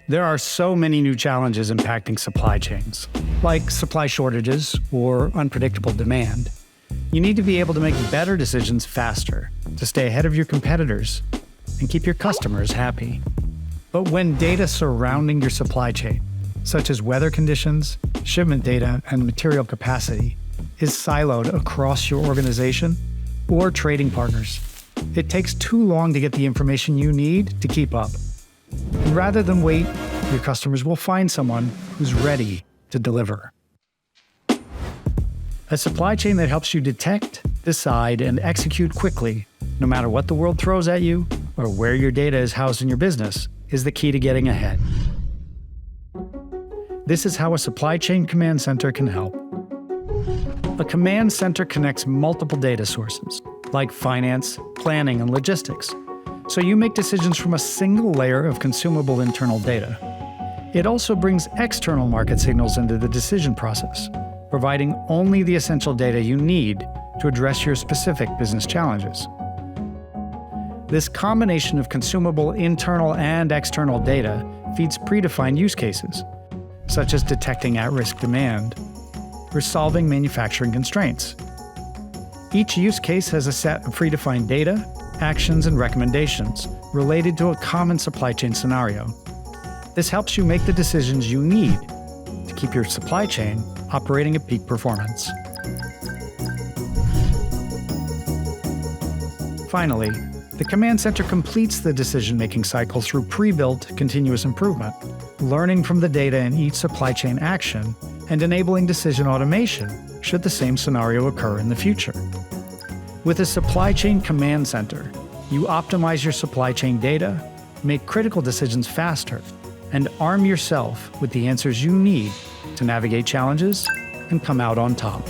There are so many new challenges impacting supply chains, like supply shortages or unpredictable demand. You need to be able to make better decisions faster to stay ahead of your competitors and keep your customers happy. But when data surrounding your supply chain, such as weather conditions, shipment data, and material capacity, is siloed across your organization or trading partners, it takes too long to get the information you need to keep up. And rather than wait, your customers will find someone who's ready to deliver. A supply chain that helps you detect, decide, and execute quickly, no matter what the world throws at you or where your data is housed in your business, is the key to getting ahead. This is how a supply chain command center can help. A command center connects multiple data sources, like finance, planning, and logistics, so you make decisions from a single layer of consumable internal data. It also brings external market signals into the decision process, providing only the essential data you need to address your specific business challenges. This combination of consumable internal and external data feeds predefined use cases, such as detecting at-risk demand or solving manufacturing constraints. Each use case has a set of predefined data, actions, and recommendations related to a common supply chain scenario. This helps you make the decisions you need to keep your supply chain operating at peak performance. Finally, the command center completes the decision-making cycle through pre-built continuous improvement, learning from the data in each supply chain action and enabling decision automation should the same scenario occur in the future. With a supply chain command center, you optimize your supply chain data, make critical decisions faster, and arm yourself with the answers you need to navigate challenges and come out on top.